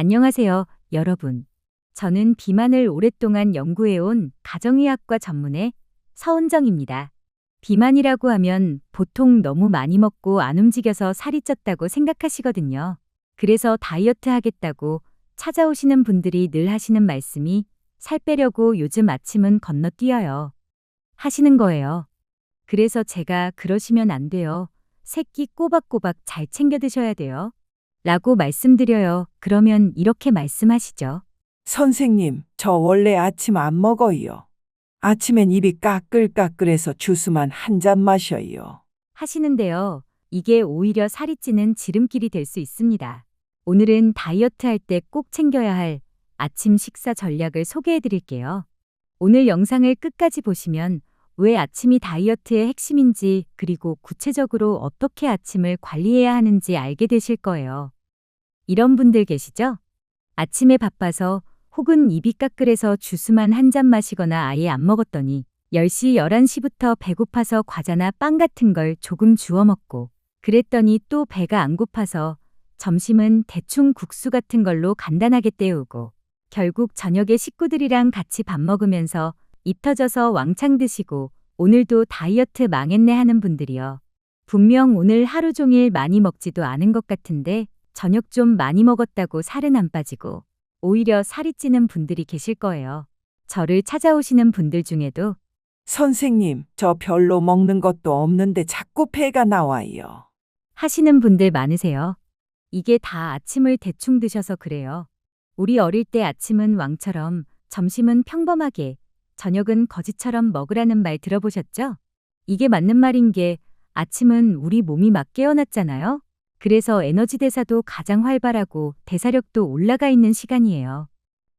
안녕하세요, 여러분. 저는 비만을 오랫동안 연구해온 가정의학과 전문의 서은정입니다. 비만이라고 하면 보통 너무 많이 먹고 안 움직여서 살이 쪘다고 생각하시거든요. 그래서 다이어트 하겠다고 찾아오시는 분들이 늘 하시는 말씀이 살 빼려고 요즘 아침은 건너뛰어요. 하시는 거예요. 그래서 제가 그러시면 안 돼요. 세 끼 꼬박꼬박 잘 챙겨 드셔야 돼요. 라고 말씀드려요. 그러면 이렇게 말씀하시죠. 선생님, 저 원래 아침 안 먹어요. 아침엔 입이 까끌까끌해서 주스만 한 잔 마셔요. 하시는데요. 이게 오히려 살이 찌는 지름길이 될 수 있습니다. 오늘은 다이어트 할 때 꼭 챙겨야 할 아침 식사 전략을 소개해 드릴게요. 오늘 영상을 끝까지 보시면 왜 아침이 다이어트의 핵심인지 그리고 구체적으로 어떻게 아침을 관리해야 하는지 알게 되실 거예요. 이런 분들 계시죠? 아침에 바빠서 혹은 입이 까끌해서 주스만 한 잔 마시거나 아예 안 먹었더니 10시, 11시부터 배고파서 과자나 빵 같은 걸 조금 주워 먹고 그랬더니 또 배가 안 고파서 점심은 대충 국수 같은 걸로 간단하게 때우고 결국 저녁에 식구들이랑 같이 밥 먹으면서 입 터져서 왕창 드시고 오늘도 다이어트 망했네 하는 분들이요. 분명 오늘 하루 종일 많이 먹지도 않은 것 같은데 저녁 좀 많이 먹었다고 살은 안 빠지고 오히려 살이 찌는 분들이 계실 거예요. 저를 찾아오시는 분들 중에도 선생님, 저 별로 먹는 것도 없는데 자꾸 배가 나와요. 하시는 분들 많으세요. 이게 다 아침을 대충 드셔서 그래요. 우리 어릴 때 아침은 왕처럼, 점심은 평범하게, 저녁은 거지처럼 먹으라는 말 들어보셨죠? 이게 맞는 말인 게 아침은 우리 몸이 막 깨어났잖아요. 그래서 에너지 대사도 가장 활발하고 대사력도 올라가 있는 시간이에요.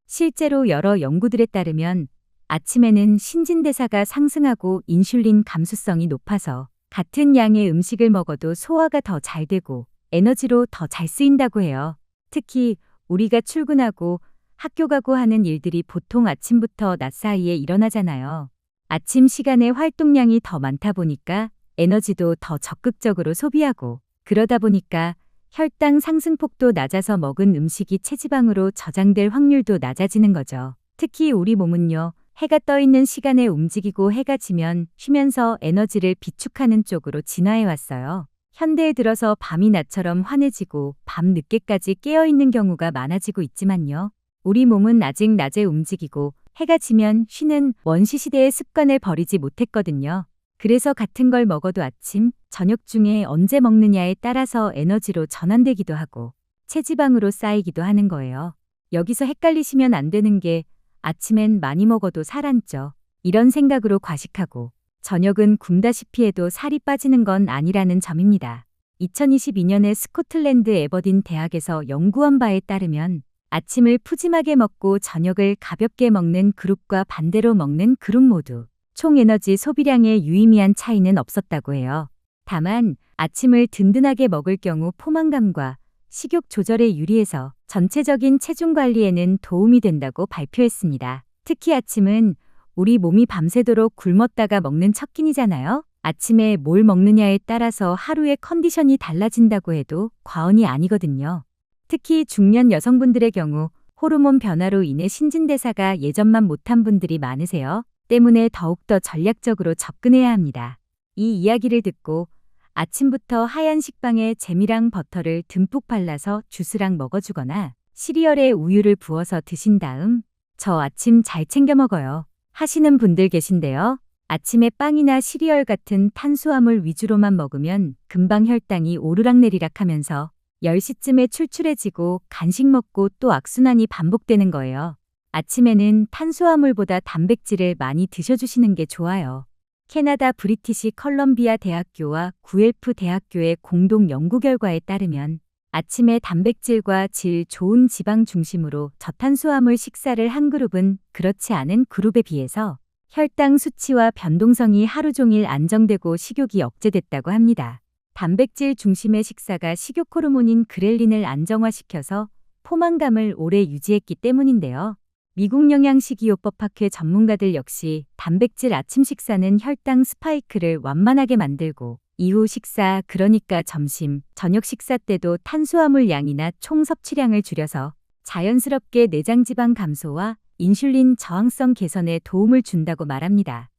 실제로 여러 연구들에 따르면 아침에는 신진대사가 상승하고 인슐린 감수성이 높아서 같은 양의 음식을 먹어도 소화가 더 잘 되고 에너지로 더 잘 쓰인다고 해요. 특히 우리가 출근하고 학교 가고 하는 일들이 보통 아침부터 낮 사이에 일어나잖아요. 아침 시간에 활동량이 더 많다 보니까 에너지도 더 적극적으로 소비하고 그러다 보니까 혈당 상승폭도 낮아서 먹은 음식이 체지방으로 저장될 확률도 낮아지는 거죠. 특히 우리 몸은요, 해가 떠 있는 시간에 움직이고 해가 지면 쉬면서 에너지를 비축하는 쪽으로 진화해 왔어요. 현대에 들어서 밤이 낮처럼 환해지고 밤 늦게까지 깨어 있는 경우가 많아지고 있지만요. 우리 몸은 아직 낮에 움직이고 해가 지면 쉬는 원시시대의 습관을 버리지 못했거든요. 그래서 같은 걸 먹어도 아침, 저녁 중에 언제 먹느냐에 따라서 에너지로 전환되기도 하고 체지방으로 쌓이기도 하는 거예요. 여기서 헷갈리시면 안 되는 게 아침엔 많이 먹어도 살 안 쪄. 이런 생각으로 과식하고 저녁은 굶다시피 해도 살이 빠지는 건 아니라는 점입니다. 2022년에 스코틀랜드 에버딘 대학에서 연구한 바에 따르면 아침을 푸짐하게 먹고 저녁을 가볍게 먹는 그룹과 반대로 먹는 그룹 모두 총 에너지 소비량의 유의미한 차이는 없었다고 해요. 다만 아침을 든든하게 먹을 경우 포만감과 식욕 조절에 유리해서 전체적인 체중 관리에는 도움이 된다고 발표했습니다. 특히 아침은 우리 몸이 밤새도록 굶었다가 먹는 첫 끼니잖아요. 아침에 뭘 먹느냐에 따라서 하루의 컨디션이 달라진다고 해도 과언이 아니거든요. 특히 중년 여성분들의 경우 호르몬 변화로 인해 신진대사가 예전만 못한 분들이 많으세요. 때문에 더욱더 전략적으로 접근해야 합니다. 이 이야기를 듣고 아침부터 하얀 식빵에 잼이랑 버터를 듬뿍 발라서 주스랑 먹어주거나 시리얼에 우유를 부어서 드신 다음 저 아침 잘 챙겨 먹어요 하시는 분들 계신데요. 아침에 빵이나 시리얼 같은 탄수화물 위주로만 먹으면 금방 혈당이 오르락내리락 하면서 10시쯤에 출출해지고 간식 먹고 또 악순환이 반복되는 거예요. 아침에는 탄수화물보다 단백질을 많이 드셔주시는 게 좋아요. 캐나다 브리티시 컬럼비아 대학교와 구엘프 대학교의 공동 연구 결과에 따르면 아침에 단백질과 질 좋은 지방 중심으로 저탄수화물 식사를 한 그룹은 그렇지 않은 그룹에 비해서 혈당 수치와 변동성이 하루 종일 안정되고 식욕이 억제됐다고 합니다. 단백질 중심의 식사가 식욕 호르몬인 그렐린을 안정화시켜서 포만감을 오래 유지했기 때문인데요. 미국 영양식이요법학회 전문가들 역시 단백질 아침 식사는 혈당 스파이크를 완만하게 만들고 이후 식사, 그러니까 점심, 저녁 식사 때도 탄수화물 양이나 총 섭취량을 줄여서 자연스럽게 내장 지방 감소와 인슐린 저항성 개선에 도움을 준다고 말합니다.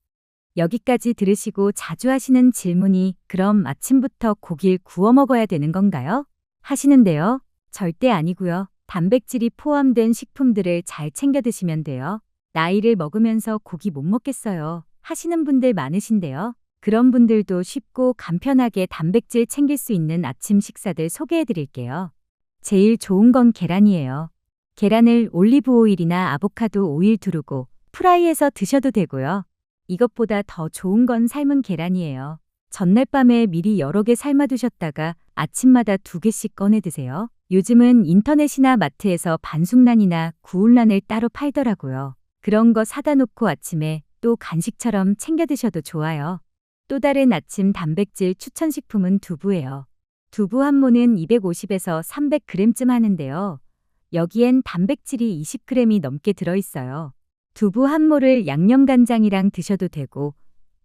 여기까지 들으시고 자주 하시는 질문이 그럼 아침부터 고기를 구워 먹어야 되는 건가요? 하시는데요. 절대 아니고요. 단백질이 포함된 식품들을 잘 챙겨 드시면 돼요. 나이를 먹으면서 고기 못 먹겠어요. 하시는 분들 많으신데요. 그런 분들도 쉽고 간편하게 단백질 챙길 수 있는 아침 식사들 소개해 드릴게요. 제일 좋은 건 계란이에요. 계란을 올리브 오일이나 아보카도 오일 두르고 프라이해서 드셔도 되고요. 이것보다 더 좋은 건 삶은 계란이에요. 전날 밤에 미리 여러 개 삶아 두셨다가 아침마다 2개씩 꺼내 드세요. 요즘은 인터넷이나 마트에서 반숙란이나 구울란을 따로 팔더라고요. 그런 거 사다 놓고 아침에 또 간식처럼 챙겨 드셔도 좋아요. 또 다른 아침 단백질 추천식품은 두부예요. 두부 한 모는 250에서 300g쯤 하는데요. 여기엔 단백질이 20g이 넘게 들어있어요. 두부 한 모를 양념간장이랑 드셔도 되고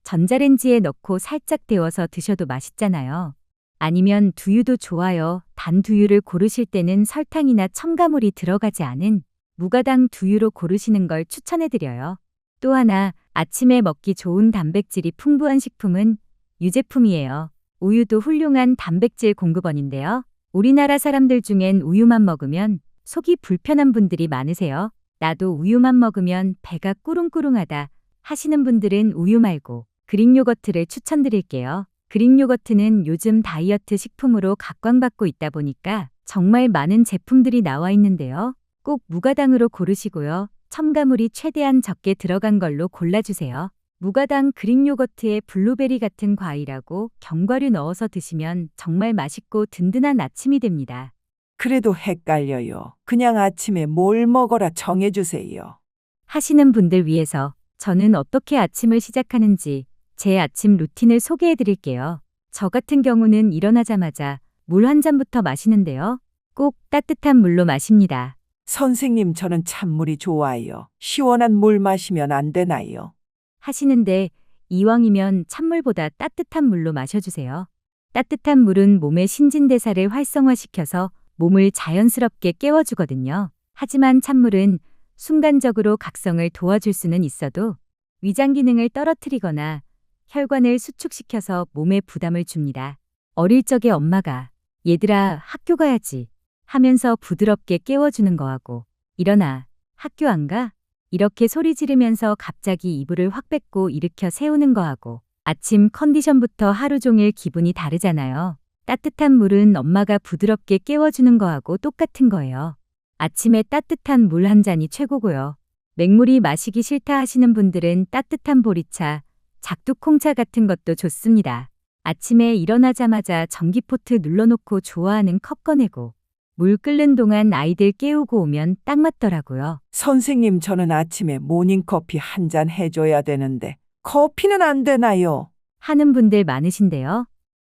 전자레인지에 넣고 살짝 데워서 드셔도 맛있잖아요. 아니면 두유도 좋아요. 단 두유를 고르실 때는 설탕이나 첨가물이 들어가지 않은 무가당 두유로 고르시는 걸 추천해드려요. 또 하나 아침에 먹기 좋은 단백질이 풍부한 식품은 유제품이에요. 우유도 훌륭한 단백질 공급원인데요. 우리나라 사람들 중엔 우유만 먹으면 속이 불편한 분들이 많으세요. 나도 우유만 먹으면 배가 꾸릉꾸릉하다 하시는 분들은 우유 말고 그릭 요거트를 추천드릴게요. 그릭 요거트는 요즘 다이어트 식품으로 각광받고 있다 보니까 정말 많은 제품들이 나와 있는데요. 꼭 무가당으로 고르시고요. 첨가물이 최대한 적게 들어간 걸로 골라주세요. 무가당 그릭 요거트에 블루베리 같은 과일하고 견과류 넣어서 드시면 정말 맛있고 든든한 아침이 됩니다. 그래도 헷갈려요. 그냥 아침에 뭘 먹어라 정해주세요. 하시는 분들 위해서 저는 어떻게 아침을 시작하는지 제 아침 루틴을 소개해 드릴게요. 저 같은 경우는 일어나자마자 물 한 잔부터 마시는데요. 꼭 따뜻한 물로 마십니다. 선생님, 저는 찬물이 좋아요. 시원한 물 마시면 안 되나요? 하시는데 이왕이면 찬물보다 따뜻한 물로 마셔주세요. 따뜻한 물은 몸의 신진대사를 활성화시켜서 몸을 자연스럽게 깨워주거든요. 하지만 찬물은 순간적으로 각성을 도와줄 수는 있어도 위장 기능을 떨어뜨리거나 혈관을 수축시켜서 몸에 부담을 줍니다. 어릴 적에 엄마가 얘들아 학교 가야지 하면서 부드럽게 깨워주는 거하고 일어나 학교 안 가? 이렇게 소리 지르면서 갑자기 이불을 확 뺏고 일으켜 세우는 거하고 아침 컨디션부터 하루 종일 기분이 다르잖아요. 따뜻한 물은 엄마가 부드럽게 깨워주는 거하고 똑같은 거예요. 아침에 따뜻한 물 한 잔이 최고고요. 맹물이 마시기 싫다 하시는 분들은 따뜻한 보리차, 작두콩차 같은 것도 좋습니다. 아침에 일어나자마자 전기포트 눌러놓고 좋아하는 컵 꺼내고 물 끓는 동안 아이들 깨우고 오면 딱 맞더라고요. 선생님, 저는 아침에 모닝커피 한 잔 해줘야 되는데 커피는 안 되나요? 하는 분들 많으신데요.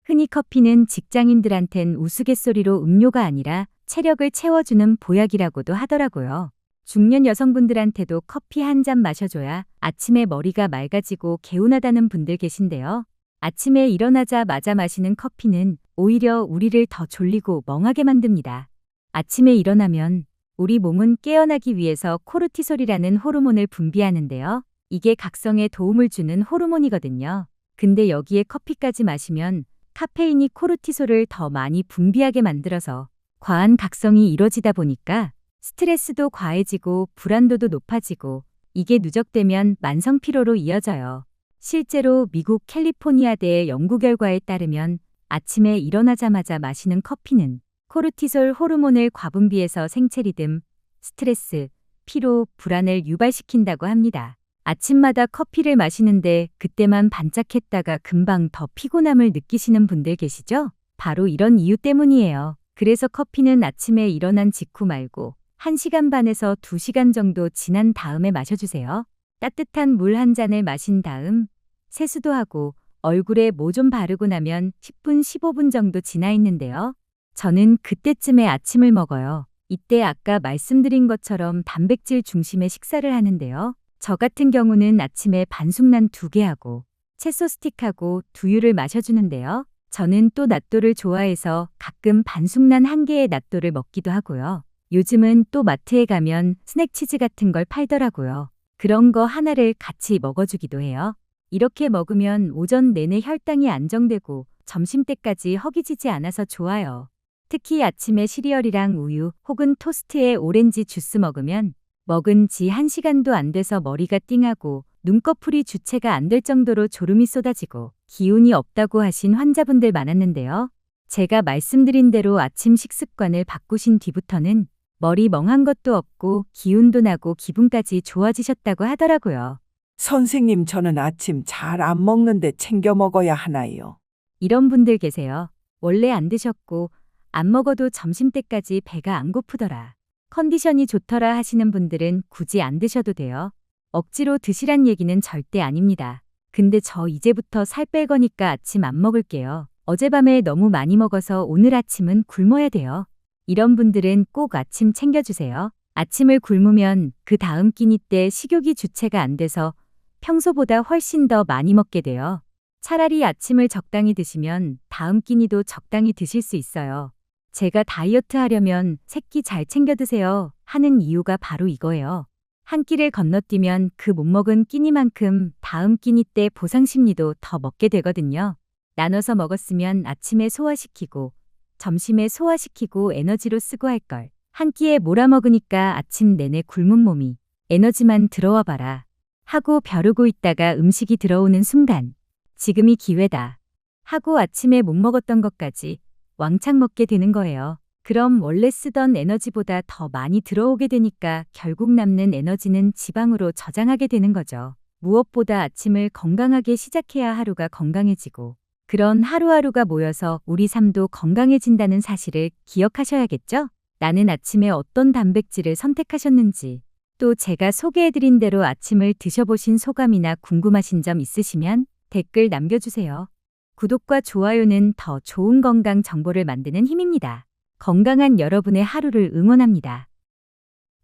흔히 커피는 직장인들한텐 우스갯소리로 음료가 아니라 체력을 채워주는 보약이라고도 하더라고요. 중년 여성분들한테도 커피 한 잔 마셔줘야 아침에 머리가 맑아지고 개운하다는 분들 계신데요. 아침에 일어나자마자 마시는 커피는 오히려 우리를 더 졸리고 멍하게 만듭니다. 아침에 일어나면 우리 몸은 깨어나기 위해서 코르티솔이라는 호르몬을 분비하는데요. 이게 각성에 도움을 주는 호르몬이거든요. 근데 여기에 커피까지 마시면 카페인이 코르티솔을 더 많이 분비하게 만들어서 과한 각성이 이뤄지다 보니까 스트레스도 과해지고 불안도도 높아지고 이게 누적되면 만성 피로로 이어져요. 실제로 미국 캘리포니아대의 연구 결과에 따르면 아침에 일어나자마자 마시는 커피는 코르티솔 호르몬을 과분비해서 생체 리듬, 스트레스, 피로, 불안을 유발시킨다고 합니다. 아침마다 커피를 마시는데 그때만 반짝했다가 금방 더 피곤함을 느끼시는 분들 계시죠? 바로 이런 이유 때문이에요. 그래서 커피는 아침에 일어난 직후 말고 1시간 반에서 2시간 정도 지난 다음에 마셔주세요. 따뜻한 물 한 잔을 마신 다음 세수도 하고 얼굴에 뭐 좀 바르고 나면 10분, 15분 정도 지나 있는데요. 저는 그때쯤에 아침을 먹어요. 이때 아까 말씀드린 것처럼 단백질 중심의 식사를 하는데요. 저 같은 경우는 아침에 반숙란 2개 하고 채소 스틱하고 두유를 마셔주는데요. 저는 또 낫또를 좋아해서 가끔 반숙란 1개의 낫또를 먹기도 하고요. 요즘은 또 마트에 가면 스낵치즈 같은 걸 팔더라고요. 그런 거 하나를 같이 먹어주기도 해요. 이렇게 먹으면 오전 내내 혈당이 안정되고 점심때까지 허기지지 않아서 좋아요. 특히 아침에 시리얼이랑 우유 혹은 토스트에 오렌지 주스 먹으면 먹은 지 1시간도 안 돼서 머리가 띵하고 눈꺼풀이 주체가 안 될 정도로 졸음이 쏟아지고 기운이 없다고 하신 환자분들 많았는데요. 제가 말씀드린 대로 아침 식습관을 바꾸신 뒤부터는 머리 멍한 것도 없고 기운도 나고 기분까지 좋아지셨다고 하더라고요. 선생님, 저는 아침 잘 안 먹는데 챙겨 먹어야 하나요? 이런 분들 계세요. 원래 안 드셨고 안 먹어도 점심때까지 배가 안 고프더라. 컨디션이 좋더라 하시는 분들은 굳이 안 드셔도 돼요. 억지로 드시란 얘기는 절대 아닙니다. 근데 저 이제부터 살 뺄 거니까 아침 안 먹을게요. 어젯밤에 너무 많이 먹어서 오늘 아침은 굶어야 돼요. 이런 분들은 꼭 아침 챙겨주세요. 아침을 굶으면 그 다음 끼니 때 식욕이 주체가 안 돼서 평소보다 훨씬 더 많이 먹게 돼요. 차라리 아침을 적당히 드시면 다음 끼니도 적당히 드실 수 있어요. 제가 다이어트 하려면 새끼 잘 챙겨 드세요 하는 이유가 바로 이거예요. 한 끼를 건너뛰면 그 못 먹은 끼니만큼 다음 끼니 때 보상 심리도 더 먹게 되거든요. 나눠서 먹었으면 아침에 소화시키고 점심에 소화시키고 에너지로 쓰고 할 걸. 한 끼에 몰아먹으니까 아침 내내 굶은 몸이 에너지만 들어와 봐라 하고 벼르고 있다가 음식이 들어오는 순간 지금이 기회다 하고 아침에 못 먹었던 것까지 왕창 먹게 되는 거예요. 그럼 원래 쓰던 에너지보다 더 많이 들어오게 되니까 결국 남는 에너지는 지방으로 저장하게 되는 거죠. 무엇보다 아침을 건강하게 시작해야 하루가 건강해지고 그런 하루하루가 모여서 우리 삶도 건강해진다는 사실을 기억하셔야겠죠? 나는 아침에 어떤 단백질을 선택하셨는지, 또 제가 소개해드린 대로 아침을 드셔보신 소감이나 궁금하신 점 있으시면 댓글 남겨주세요. 구독과 좋아요는 더 좋은 건강 정보를 만드는 힘입니다. 건강한 여러분의 하루를 응원합니다.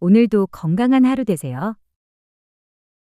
오늘도 건강한 하루 되세요.